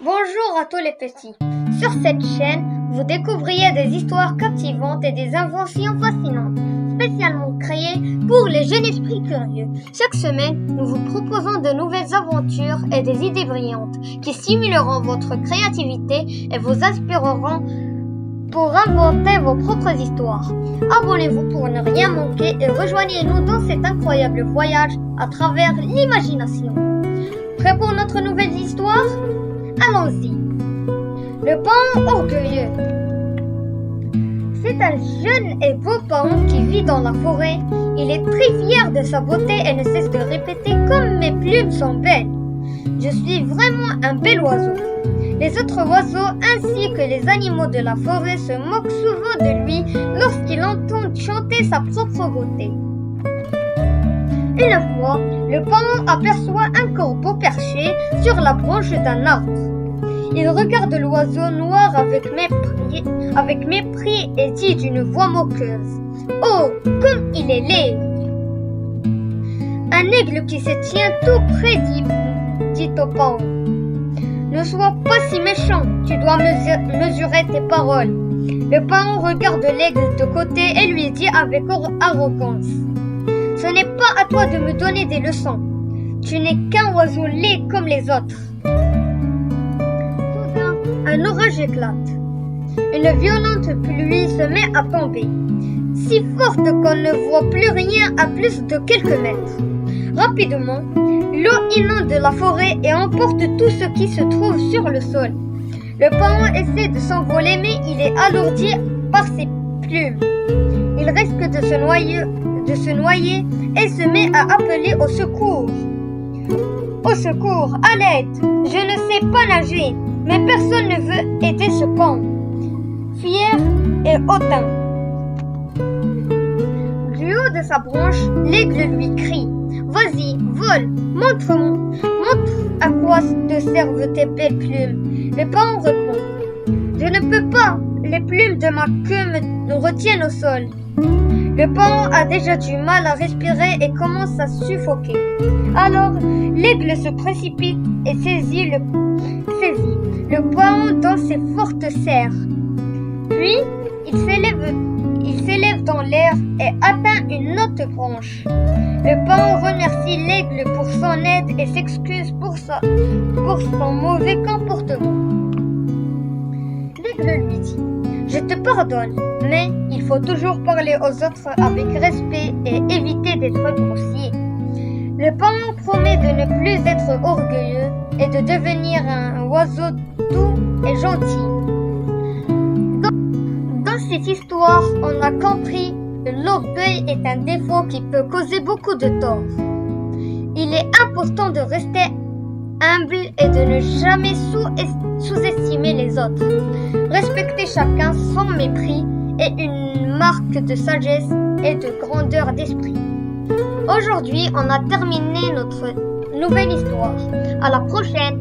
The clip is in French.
Bonjour à tous les petits. Sur cette chaîne, vous découvrirez des histoires captivantes et des inventions fascinantes, spécialement créées pour les jeunes esprits curieux. Chaque semaine, nous vous proposons de nouvelles aventures et des idées brillantes qui stimuleront votre créativité et vous inspireront pour inventer vos propres histoires. Abonnez-vous pour ne rien manquer et rejoignez-nous dans cet incroyable voyage à travers l'imagination. Prêt pour notre nouvelle histoire ? Allons-y. Le paon orgueilleux. C'est un jeune et beau paon qui vit dans la forêt. Il est très fier de sa beauté et ne cesse de répéter « Comme mes plumes sont belles !» Je suis vraiment un bel oiseau. Les autres oiseaux ainsi que les animaux de la forêt se moquent souvent de lui lorsqu'ils entendent chanter sa propre beauté. Une fois, le paon aperçoit un corbeau perché sur la branche d'un arbre. Il regarde l'oiseau noir avec mépris et dit d'une voix moqueuse « Oh, comme il est laid !» Un aigle qui se tient tout près dit au paon « Ne sois pas si méchant, tu dois mesurer tes paroles. » Le paon regarde l'aigle de côté et lui dit avec arrogance « Ce n'est pas à toi de me donner des leçons. Tu n'es qu'un oiseau laid comme les autres. » Soudain, un orage éclate. Une violente pluie se met à tomber, si forte qu'on ne voit plus rien à plus de quelques mètres. Rapidement, l'eau inonde la forêt et emporte tout ce qui se trouve sur le sol. Le paon essaie de s'envoler mais il est alourdi par ses plumes. Il risque de se noyer et se met à appeler au secours. Au secours, à l'aide! Je ne sais pas nager, mais personne ne veut aider ce paon. Fier et hautain. Du haut de sa branche, l'aigle lui crie « Vas-y, vole, montre à quoi te servent tes belles plumes. » Le paon répond « Je ne peux pas, les plumes de ma queue me retiennent au sol. » Le paon a déjà du mal à respirer et commence à suffoquer. Alors, l'aigle se précipite et saisit le paon dans ses fortes serres. Puis, il s'élève dans l'air et atteint une autre branche. Le paon remercie l'aigle pour son aide et s'excuse pour son mauvais comportement. L'aigle lui dit « Je te pardonne, mais il faut toujours parler aux autres avec respect et éviter d'être grossier. » Le paon promet de ne plus être orgueilleux et de devenir un oiseau doux et gentil. Dans cette histoire, on a compris que l'orgueil est un défaut qui peut causer beaucoup de tort. Il est important de rester humble et de ne jamais sous-estimer les autres. Respecter chacun sans mépris est une marque de sagesse et de grandeur d'esprit. Aujourd'hui, on a terminé notre nouvelle histoire. À la prochaine!